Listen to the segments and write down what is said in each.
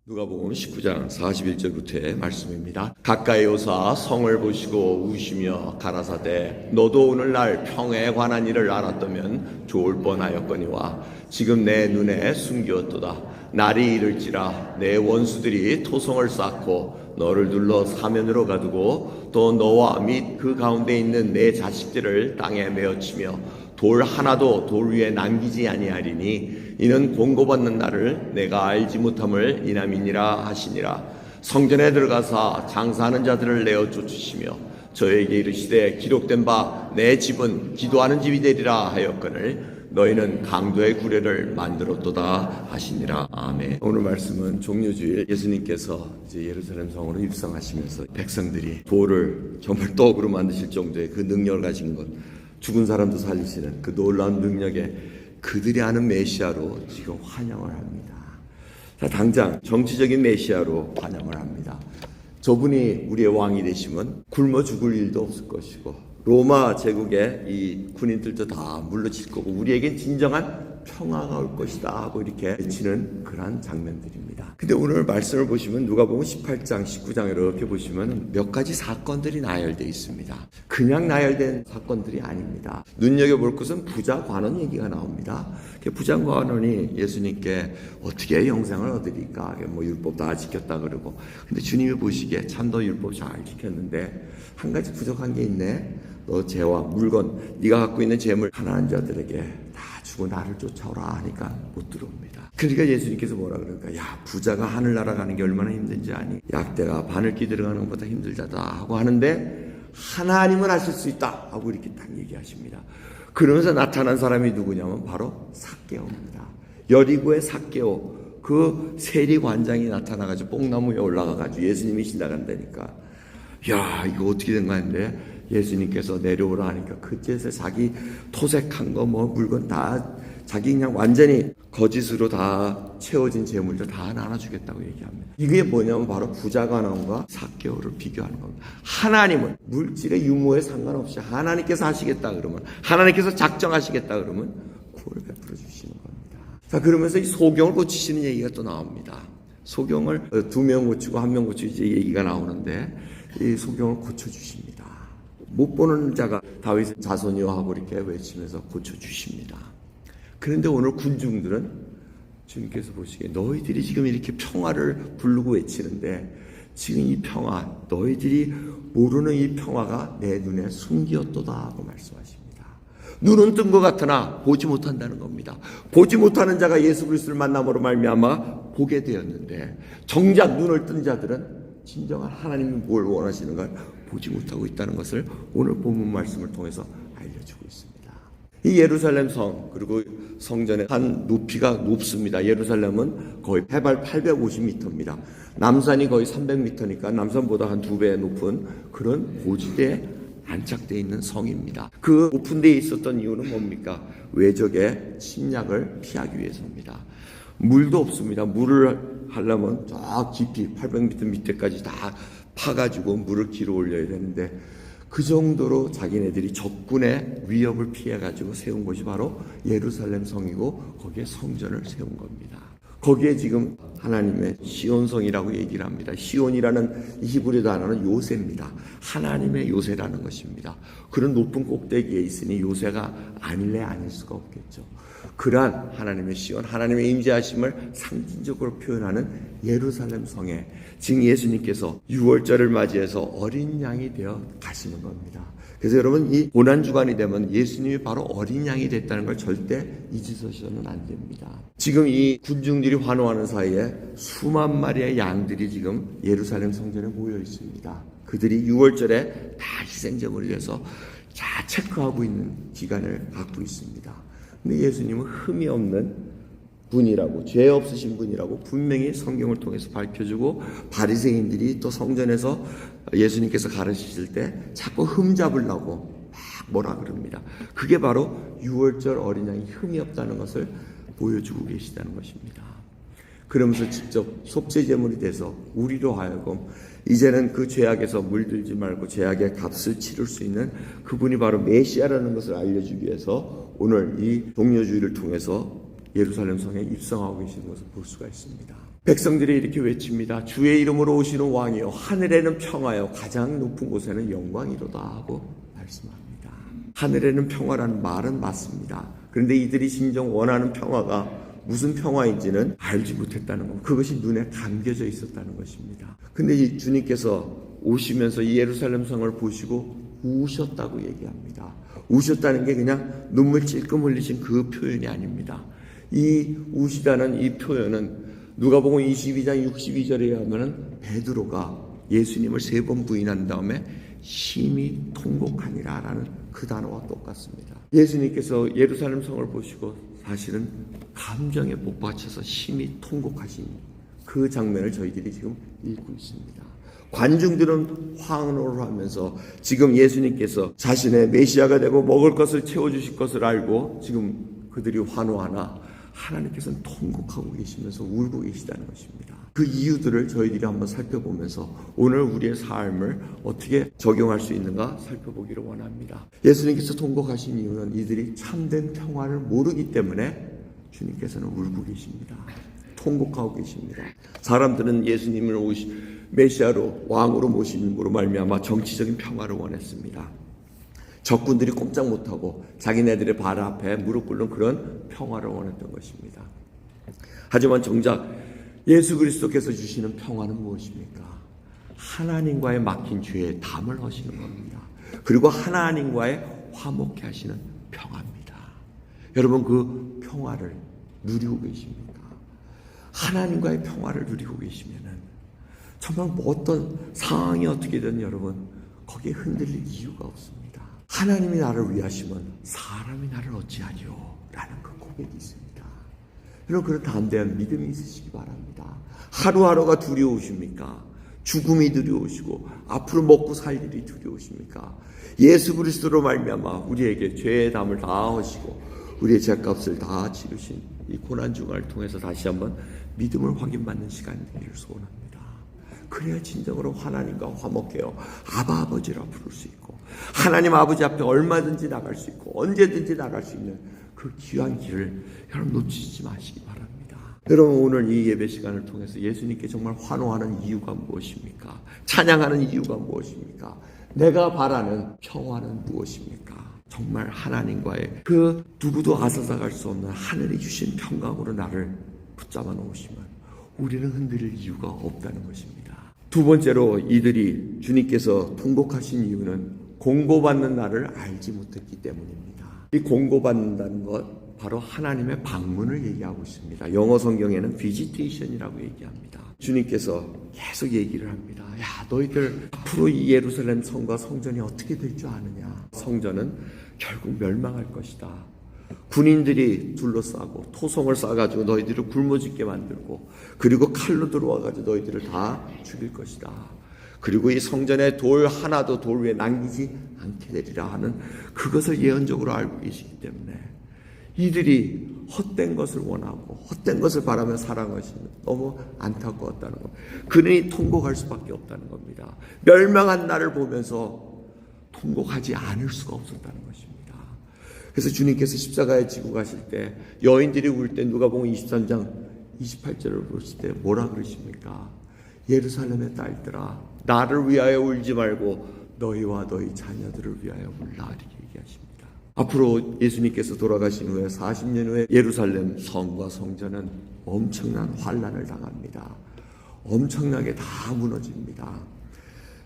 누가복음 19장 41절부터의 말씀입니다. 가까이 오사 성을 보시고 우시며 가라사대 너도 오늘날 평에 관한 일을 알았다면 좋을 뻔하였거니와 지금 내 눈에 숨기었도다. 날이 이를지라 내 원수들이 토성을 쌓고 너를 둘러 사면으로 가두고 또 너와 및 그 가운데 있는 내 자식들을 땅에 메어치며 돌 하나도 돌 위에 남기지 아니하리니 이는 공고받는 날을 내가 알지 못함을 이남이니라 하시니라. 성전에 들어가사 장사하는 자들을 내어 쫓으시며 저에게 이르시되 기록된 바 내 집은 기도하는 집이 되리라 하였거늘 너희는 강도의 구례를 만들었도다 하시니라. 아멘. 오늘 말씀은 종려주일 예수님께서 이제 예루살렘 성으로 입성하시면서 백성들이 돌을 정말 떡으로 만드실 정도의 그 능력을 가진 것, 죽은 사람도 살리시는 그 놀라운 능력에 그들이 아는 메시아로 지금 환영을 합니다. 자, 당장 정치적인 메시아로 환영을 합니다. 저분이 우리의 왕이 되시면 굶어 죽을 일도 없을 것이고 로마 제국의 이 군인들도 다 물러칠 거고 우리에겐 진정한 평화가 올 것이다 하고 이렇게 외치는 그러한 장면들입니다. 근데 오늘 말씀을 보시면 누가복음 18장, 19장 이렇게 보시면 몇 가지 사건들이 나열되어 있습니다. 그냥 나열된 사건들이 아닙니다. 눈여겨볼 것은 부자 관원 얘기가 나옵니다. 부자 관원이 예수님께 어떻게 영생을 얻으리까? 뭐 율법 다 지켰다 그러고, 근데 주님이 보시기에 참도 율법 잘 지켰는데 한 가지 부족한 게 있네. 너 재와 물건, 네가 갖고 있는 재물 가난한 자들에게 다 주고 나를 쫓아오라 하니까 못 들어옵니다. 그러니까 예수님께서 뭐라 그럴까? 야, 부자가 하늘나라 가는 게 얼마나 힘든지 아니? 약대가 바늘기 들어가는 것보다 힘들다다 하고 하는데 하나님은 하실 수 있다 하고 이렇게 딱 얘기하십니다. 그러면서 나타난 사람이 누구냐면 바로 삭개오입니다. 여리고의 삭개오, 그 세리관장이 나타나가지고 뽕나무 위에 올라가가지고 예수님이 지나간다니까. 야, 이거 어떻게 된 거 아닌데? 예수님께서 내려오라 하니까 그때서 자기 토색한 거 뭐 물건 다 자기 그냥 완전히 거짓으로 다 채워진 재물들 다 나눠주겠다고 얘기합니다. 이게 뭐냐면 바로 부자관원과 삭개오를 비교하는 겁니다. 하나님은 물질의 유무에 상관없이 하나님께서 하시겠다 그러면, 하나님께서 작정하시겠다 그러면 구원을 베풀어 주시는 겁니다. 자, 그러면서 이 소경을 고치시는 얘기가 또 나옵니다. 소경을 2명 고치고 1명 고치고 이제 얘기가 나오는데 이 소경을 고쳐주십니다. 못 보는 자가 다윗의 자손이여 하고 이렇게 외치면서 고쳐주십니다. 그런데 오늘 군중들은 주님께서 보시기에 너희들이 지금 이렇게 평화를 부르고 외치는데 지금 이 평화, 너희들이 모르는 이 평화가 내 눈에 숨기었도다 하고 말씀하십니다. 눈은 뜬 것 같으나 보지 못한다는 겁니다. 보지 못하는 자가 예수 그리스도를 만남으로 말미암아 보게 되었는데 정작 눈을 뜬 자들은 진정한 하나님이 뭘 원하시는가 보지 못하고 있다는 것을 오늘 본문 말씀을 통해서 알려주고 있습니다. 이 예루살렘 성, 그리고 성전의 한 높이가 높습니다. 예루살렘은 거의 해발 850m입니다. 남산이 거의 300m니까 남산보다 한 2배 높은 그런 고지대에 안착되어 있는 성입니다. 그 높은 데에 있었던 이유는 뭡니까? 외적의 침략을 피하기 위해서입니다. 물도 없습니다. 물을 하려면 저 깊이 800m 밑에까지 다 파가지고 물을 길어 올려야 되는데 그 정도로 자기네들이 적군의 위협을 피해가지고 세운 곳이 바로 예루살렘 성이고 거기에 성전을 세운 겁니다. 거기에 지금 하나님의 시온성이라고 얘기를 합니다. 시온이라는 히브리 단어는 요새입니다. 하나님의 요새라는 것입니다. 그런 높은 꼭대기에 있으니 요새가 아닐래 아닐 수가 없겠죠. 그러한 하나님의 시온, 하나님의 임재하심을 상징적으로 표현하는 예루살렘 성에 지금 예수님께서 6월절을 맞이해서 어린 양이 되어 가시는 겁니다. 그래서 여러분, 이 고난주간이 되면 예수님이 바로 어린 양이 됐다는 걸 절대 잊으셔서는 안 됩니다. 지금 이 군중들이 환호하는 사이에 수만 마리의 양들이 지금 예루살렘 성전에 모여 있습니다. 그들이 6월절에 다 희생제물을 위해서 다 체크하고 있는 기간을 갖고 있습니다. 근데 예수님은 흠이 없는 분이라고, 죄 없으신 분이라고 분명히 성경을 통해서 밝혀주고, 바리새인들이 또 성전에서 예수님께서 가르치실 때 자꾸 흠 잡으려고 막 뭐라 그럽니다. 그게 바로 6월절 어린 양이 흠이 없다는 것을 보여주고 계시다는 것입니다. 그러면서 직접 속죄제물이 돼서 우리로 하여금 이제는 그 죄악에서 물들지 말고 죄악의 값을 치를 수 있는 그분이 바로 메시아라는 것을 알려주기 위해서 오늘 이 종려주의를 통해서 예루살렘 성에 입성하고 계시는 것을 볼 수가 있습니다. 백성들이 이렇게 외칩니다. 주의 이름으로 오시는 왕이여 하늘에는 평화여 가장 높은 곳에는 영광이로다 하고 말씀합니다. 하늘에는 평화라는 말은 맞습니다. 그런데 이들이 진정 원하는 평화가 무슨 평화인지는 알지 못했다는 것, 그것이 눈에 감겨져 있었다는 것입니다. 근데 이 주님께서 오시면서 이 예루살렘 성을 보시고 우셨다고 얘기합니다. 우셨다는 게 그냥 눈물 찔끔 흘리신 그 표현이 아닙니다. 이 우시다는 이 표현은 누가복음 22장 62절에 하면은 베드로가 예수님을 3번 부인한 다음에 심히 통곡하니라라는 그 단어와 똑같습니다. 예수님께서 예루살렘 성을 보시고 사실은 감정에 복받쳐서 심히 통곡하신 그 장면을 저희들이 지금 읽고 있습니다. 관중들은 환호를 하면서 지금 예수님께서 자신의 메시아가 되고 먹을 것을 채워주실 것을 알고 지금 그들이 환호하나 하나님께서는 통곡하고 계시면서 울고 계시다는 것입니다. 그 이유들을 저희들이 한번 살펴보면서 오늘 우리의 삶을 어떻게 적용할 수 있는가 살펴보기를 원합니다. 예수님께서 통곡하신 이유는 이들이 참된 평화를 모르기 때문에 주님께서는 울고 계십니다. 통곡하고 계십니다. 사람들은 예수님을 메시아로 왕으로 모심으로 말미암아 정치적인 평화를 원했습니다. 적군들이 꼼짝 못하고 자기네들의 발 앞에 무릎 꿇는 그런 평화를 원했던 것입니다. 하지만 정작 예수 그리스도께서 주시는 평화는 무엇입니까? 하나님과의 막힌 죄에 담을 하시는 겁니다. 그리고 하나님과의 화목케 하시는 평화입니다. 여러분 그 평화를 누리고 계십니까? 하나님과의 평화를 누리고 계시면은 정말 뭐 어떤 상황이 어떻게든 여러분 거기에 흔들릴 이유가 없습니다. 하나님이 나를 위하시면 사람이 나를 어찌하리요? 라는 그 고백이 있습니다. 여러분 그런 담대한 믿음이 있으시기 바랍니다. 하루하루가 두려우십니까? 죽음이 두려우시고 앞으로 먹고 살 일이 두려우십니까? 예수 그리스도로 말미암아 우리에게 죄의 담을 다 하시고 우리의 죄값을 다 치르신 이 고난중을 통해서 다시 한번 믿음을 확인받는 시간이 되기를 소원합니다. 그래야 진정으로 하나님과 화목해요. 아바 아버지라 부를 수 있고 하나님 아버지 앞에 얼마든지 나갈 수 있고 언제든지 나갈 수 있는 그 귀한 길을 여러분 놓치지 마시기 바랍니다. 여러분 오늘 이 예배 시간을 통해서 예수님께 정말 환호하는 이유가 무엇입니까? 찬양하는 이유가 무엇입니까? 내가 바라는 평화는 무엇입니까? 정말 하나님과의 그 누구도 아사사갈 수 없는 하늘이 주신 평강으로 나를 붙잡아 놓으시면 우리는 흔들릴 이유가 없다는 것입니다. 두 번째로 이들이 주님께서 통곡하신 이유는 공고받는 나를 알지 못했기 때문입니다. 이 공고받는다는 것 바로 하나님의 방문을 얘기하고 있습니다. 영어 성경에는 visitation이라고 얘기합니다. 주님께서 계속 얘기를 합니다. 야, 너희들 앞으로 이 예루살렘 성과 성전이 어떻게 될 줄 아느냐? 성전은 결국 멸망할 것이다. 군인들이 둘러싸고 토성을 쌓아가지고 너희들을 굶어 죽게 만들고 그리고 칼로 들어와가지고 너희들을 다 죽일 것이다. 그리고 이 성전에 돌 하나도 돌 위에 남기지 않게 되리라 하는 그것을 예언적으로 알고 계시기 때문에 이들이 헛된 것을 원하고 헛된 것을 바라며 살아가시는 너무 안타까웠다는 것. 그러니 통곡할 수밖에 없다는 겁니다. 멸망한 나를 보면서 통곡하지 않을 수가 없었다는 것입니다. 그래서 주님께서 십자가에 지고 가실 때 여인들이 울 때 누가복음 23장 28절을 보실 때 뭐라 그러십니까? 예루살렘의 딸들아 나를 위하여 울지 말고 너희와 너희 자녀들을 위하여 울라 이렇게 얘기하십니다. 앞으로 예수님께서 돌아가신 후에 40년 후에 예루살렘 성과 성전은 엄청난 환난을 당합니다. 엄청나게 다 무너집니다.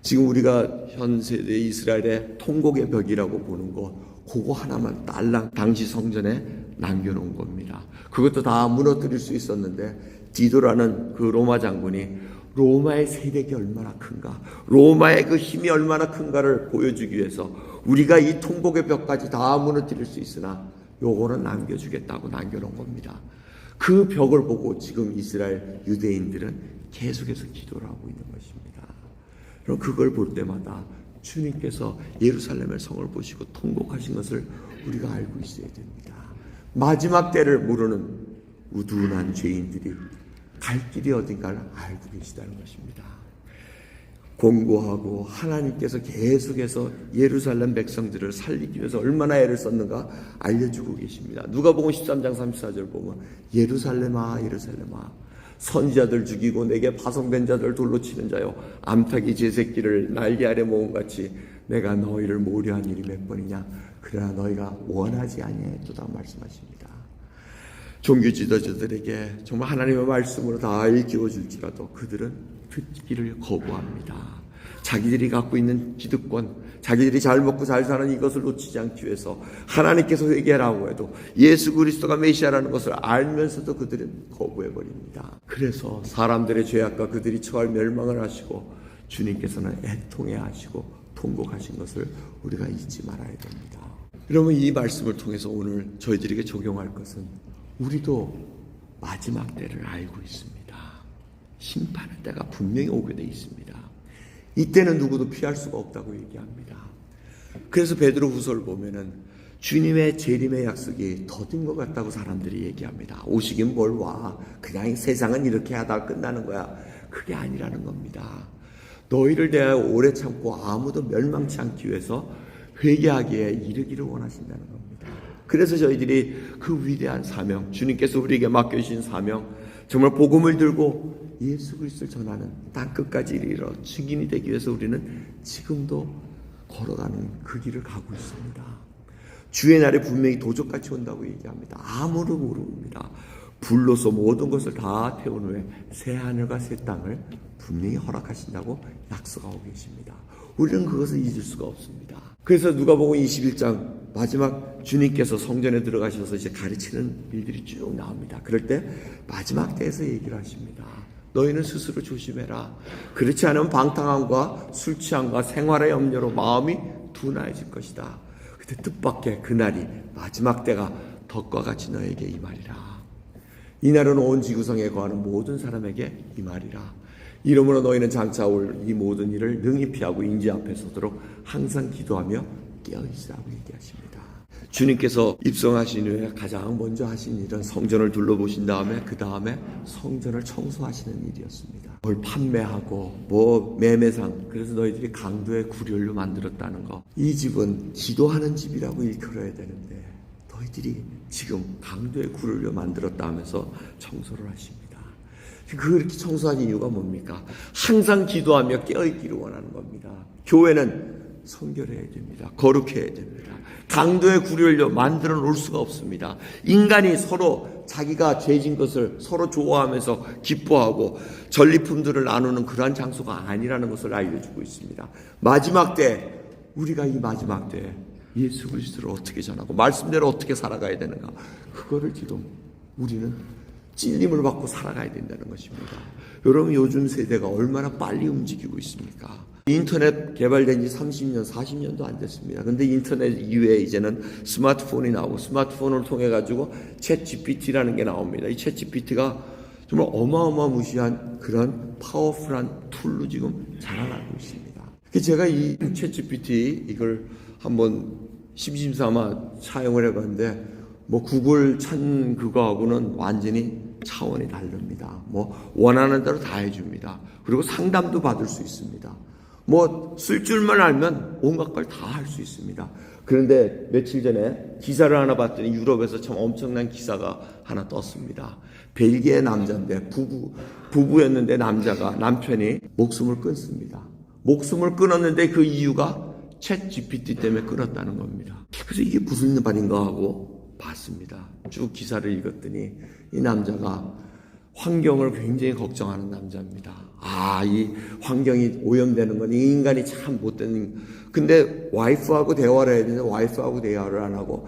지금 우리가 현 세대 이스라엘의 통곡의 벽이라고 보는 것 그거 하나만 딸랑 당시 성전에 남겨놓은 겁니다. 그것도 다 무너뜨릴 수 있었는데 디도라는 그 로마 장군이 로마의 세력이 얼마나 큰가, 로마의 그 힘이 얼마나 큰가를 보여주기 위해서 우리가 이 통곡의 벽까지 다 무너뜨릴 수 있으나 요거는 남겨주겠다고 남겨놓은 겁니다. 그 벽을 보고 지금 이스라엘 유대인들은 계속해서 기도를 하고 있는 것입니다. 그럼 그걸 볼 때마다 주님께서 예루살렘의 성을 보시고 통곡하신 것을 우리가 알고 있어야 됩니다. 마지막 때를 모르는 우둔한 죄인들이 갈 길이 어딘가를 알고 계시다는 것입니다. 공고하고 하나님께서 계속해서 예루살렘 백성들을 살리기 위해서 얼마나 애를 썼는가 알려주고 계십니다. 누가복음 13장 34절 보면 예루살렘아 예루살렘아 선지자들 죽이고 내게 파송된 자들 돌로 치는 자요, 암탉이 제 새끼를 날개 아래 모음같이 내가 너희를 모려한 일이 몇 번이냐. 그러나 너희가 원하지 아니하였도다 말씀하십니다. 종교 지도자들에게 정말 하나님의 말씀으로 다 일깨워 줄지라도 그들은 듣기를 거부합니다. 자기들이 갖고 있는 기득권, 자기들이 잘 먹고 잘 사는 이것을 놓치지 않기 위해서 하나님께서 회개하라고 해도 예수 그리스도가 메시아라는 것을 알면서도 그들은 거부해버립니다. 그래서 사람들의 죄악과 그들이 처할 멸망을 하시고 주님께서는 애통해 하시고 통곡하신 것을 우리가 잊지 말아야 됩니다. 여러분, 이 말씀을 통해서 오늘 저희들에게 적용할 것은 우리도 마지막 때를 알고 있습니다. 심판의 때가 분명히 오게 돼 있습니다. 이때는 누구도 피할 수가 없다고 얘기합니다. 그래서 베드로후서를 보면은 주님의 재림의 약속이 더딘 것 같다고 사람들이 얘기합니다. 오시긴 뭘 와. 그냥 세상은 이렇게 하다가 끝나는 거야. 그게 아니라는 겁니다. 너희를 대하여 오래 참고 아무도 멸망치 않기 위해서 회개하기에 이르기를 원하신다는 겁니다. 그래서 저희들이 그 위대한 사명, 주님께서 우리에게 맡겨주신 사명, 정말 복음을 들고 예수 그리스도를 전하는 땅끝까지 이르러 증인이 되기 위해서 우리는 지금도 걸어가는 그 길을 가고 있습니다. 주의 날에 분명히 도적같이 온다고 얘기합니다. 아무도 모릅니다. 불로서 모든 것을 다 태운 후에 새 하늘과 새 땅을 분명히 허락하신다고 약속하고 계십니다. 우리는 그것을 잊을 수가 없습니다. 그래서 누가복음 21장 마지막 주님께서 성전에 들어가셔서 이제 가르치는 일들이 쭉 나옵니다. 그럴 때 마지막 때에서 얘기를 하십니다. 너희는 스스로 조심해라. 그렇지 않으면 방탕함과 술 취함과 생활의 염려로 마음이 둔해질 것이다. 그때 뜻밖의 그날이 마지막 때가 덕과 같이 너에게 임하리라. 이날은 온 지구상에 거하는 모든 사람에게 임하리라. 이러므로 너희는 장차 올 이 모든 일을 능히 피하고 인지 앞에 서도록 항상 기도하며 깨어있으라고 얘기하십니다. 주님께서 입성하신 후에 가장 먼저 하신 일은 성전을 둘러보신 다음에 그 다음에 성전을 청소하시는 일이었습니다. 뭘 판매하고 뭐 매매상, 그래서 너희들이 강도의 구렬로 만들었다는 거, 이 집은 기도하는 집이라고 일컬어야 되는데 너희들이 지금 강도의 구렬로 만들었다 하면서 청소를 하십니다. 그렇게 청소하는 이유가 뭡니까? 항상 기도하며 깨어있기를 원하는 겁니다. 교회는 성결해야 됩니다. 거룩해야 됩니다. 강도의 구렬로 만들어 놓을 수가 없습니다. 인간이 서로 자기가 죄진 것을 서로 좋아하면서 기뻐하고 전리품들을 나누는 그러한 장소가 아니라는 것을 알려주고 있습니다. 마지막 때, 우리가 이 마지막 때 예수 그리스도를 어떻게 전하고 말씀대로 어떻게 살아가야 되는가, 그거를 지금 우리는 찔림을 받고 살아가야 된다는 것입니다. 여러분, 요즘 세대가 얼마나 빨리 움직이고 있습니까? 인터넷 개발된 지 30년, 40년도 안 됐습니다. 근데 인터넷 이외에 이제는 스마트폰이 나오고 스마트폰을 통해 가지고 챗 GPT라는 게 나옵니다. 이 챗 GPT가 정말 어마어마무시한 그런 파워풀한 툴로 지금 자라나고 있습니다. 제가 이 챗 GPT 이걸 한번 심심삼아 사용을 해봤는데 뭐 구글 찬 그거하고는 완전히 차원이 다릅니다. 뭐 원하는 대로 다 해줍니다. 그리고 상담도 받을 수 있습니다. 뭐 쓸 줄만 알면 온갖 걸 다 할 수 있습니다. 그런데 며칠 전에 기사를 하나 봤더니 유럽에서 참 엄청난 기사가 하나 떴습니다. 벨기에 남자인데 부부였는데 남편이 목숨을 끊습니다. 목숨을 끊었는데 그 이유가 챗 GPT 때문에 끊었다는 겁니다. 그래서 이게 무슨 말인가 하고 봤습니다. 쭉 기사를 읽었더니 이 남자가 환경을 굉장히 걱정하는 남자입니다. 이 환경이 오염되는 건 이 인간이 참 못된, 근데 와이프하고 대화를 해야 되는데 와이프하고 대화를 안 하고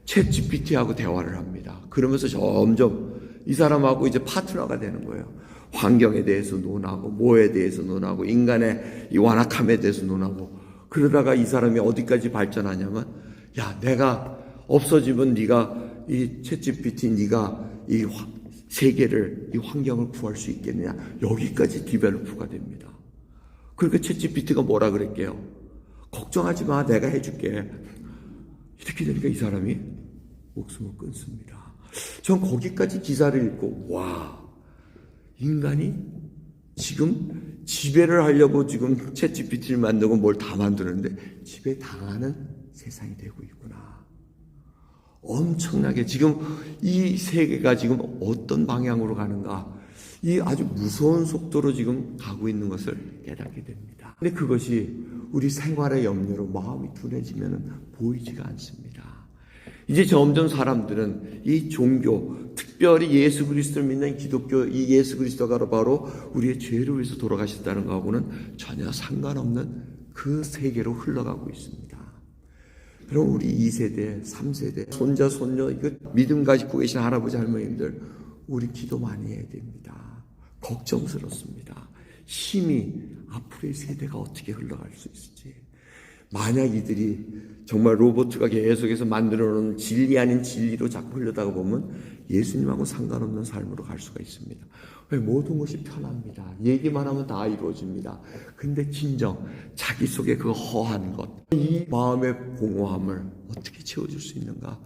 챗 GPT하고 대화를 합니다. 그러면서 점점 이 사람하고 이제 파트너가 되는 거예요. 환경에 대해서 논하고 뭐에 대해서 논하고 인간의 이 완악함에 대해서 논하고, 그러다가 이 사람이 어디까지 발전하냐면, 야, 내가 없어지면 네가 이 챗 GPT, 네가 이 세계를, 이 환경을 구할 수 있겠느냐, 여기까지 디벨로프가 됩니다. 그러니까 챗 GPT가 뭐라 그랬게요? 걱정하지 마, 내가 해줄게. 이렇게 되니까 이 사람이 목숨을 끊습니다. 전 거기까지 기사를 읽고, 와, 인간이 지금 지배를 하려고 지금 챗 GPT를 만들고 뭘 다 만드는데 지배 당하는 세상이 되고 있구나. 엄청나게 지금 이 세계가 지금 어떤 방향으로 가는가, 이 아주 무서운 속도로 지금 가고 있는 것을 깨닫게 됩니다. 근데 그것이 우리 생활의 염려로 마음이 둔해지면 보이지가 않습니다. 이제 점점 사람들은 이 종교, 특별히 예수 그리스도를 믿는 기독교, 이 예수 그리스도가 바로 우리의 죄를 위해서 돌아가셨다는 것하고는 전혀 상관없는 그 세계로 흘러가고 있습니다. 그럼 우리 2세대, 3세대, 손자, 손녀, 이거 믿음 가지고 계신 할아버지, 할머님들, 우리 기도 많이 해야 됩니다. 걱정스럽습니다. 심히 앞으로의 세대가 어떻게 흘러갈 수 있을지. 만약 이들이 정말 로봇가 계속해서 만들어 놓은 진리 아닌 진리로 자꾸 흘러다가 보면 예수님하고 상관없는 삶으로 갈 수가 있습니다. 왜? 모든 것이 편합니다. 얘기만 하면 다 이루어집니다. 근데 진정 자기 속에 그 허한 것, 이 마음의 공허함을 어떻게 채워줄 수 있는가?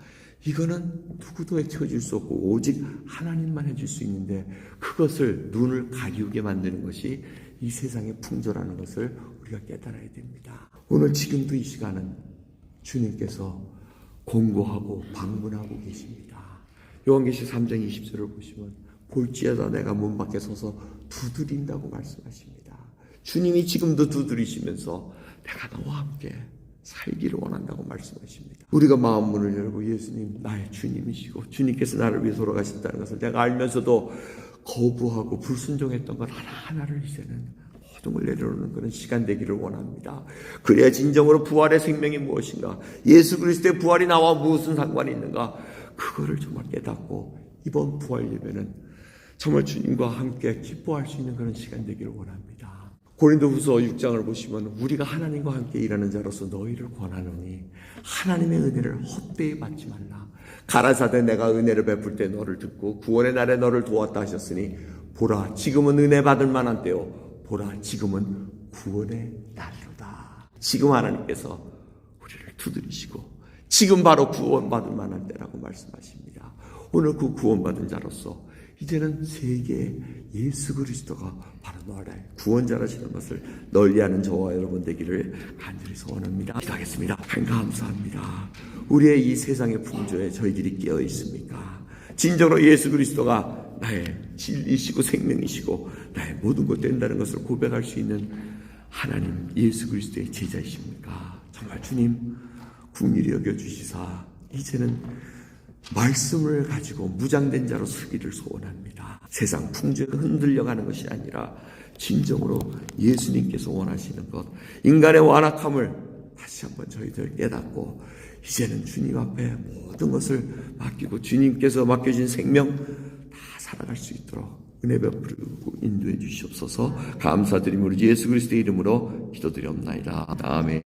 이거는 누구도 채워줄 수 없고 오직 하나님만 해줄 수 있는데, 그것을 눈을 가리우게 만드는 것이 이 세상의 풍조라는 것을 우리가 깨달아야 됩니다. 오늘 지금도 이 시간은 주님께서 공고하고 방문하고 계십니다. 요한계시 3장 20절을 보시면 볼지어다 내가 문 밖에 서서 두드린다고 말씀하십니다. 주님이 지금도 두드리시면서 내가 너와 함께 살기를 원한다고 말씀하십니다. 우리가 마음 문을 열고 예수님 나의 주님이시고 주님께서 나를 위해 돌아가신다는 것을 내가 알면서도 거부하고 불순종했던 것 하나하나를 이제는 모든 걸 내려놓는 그런 시간 되기를 원합니다. 그래야 진정으로 부활의 생명이 무엇인가, 예수 그리스도의 부활이 나와 무슨 상관이 있는가, 그거를 정말 깨닫고 이번 부활 예배는 정말 주님과 함께 기뻐할 수 있는 그런 시간 되기를 원합니다. 고린도후서 6장을 보시면 우리가 하나님과 함께 일하는 자로서 너희를 권하노니 하나님의 은혜를 헛되이 받지 말라. 가라사대 내가 은혜를 베풀 때 너를 듣고 구원의 날에 너를 도왔다 하셨으니 보라 지금은 은혜 받을 만한 때요 보라 지금은 구원의 날이로다. 지금 하나님께서 우리를 두드리시고 지금 바로 구원받을 만한 때라고 말씀하십니다. 오늘 그 구원받은 자로서 이제는 세계에 예수 그리스도가 바로 너의 구원자라시는 것을 널리하는 저와 여러분 되기를 간절히 소원합니다. 기도하겠습니다. 하나님 감사합니다. 우리의 이 세상의 풍조에 저희들이 깨어 있습니까? 진정으로 예수 그리스도가 나의 진리시고 생명이시고 나의 모든 것 된다는 것을 고백할 수 있는 하나님 예수 그리스도의 제자이십니까? 정말 주님 긍휼히 여겨주시사 이제는 말씀을 가지고 무장된 자로 서기를 소원합니다. 세상 풍조에 흔들려가는 것이 아니라 진정으로 예수님께서 원하시는 것, 인간의 완악함을 다시 한번 저희들 깨닫고 이제는 주님 앞에 모든 것을 맡기고 주님께서 맡겨진 생명 다 살아갈 수 있도록 은혜 베풀고 인도해 주시옵소서. 감사드리므로 예수 그리스도의 이름으로 기도드리옵나이다. 아멘.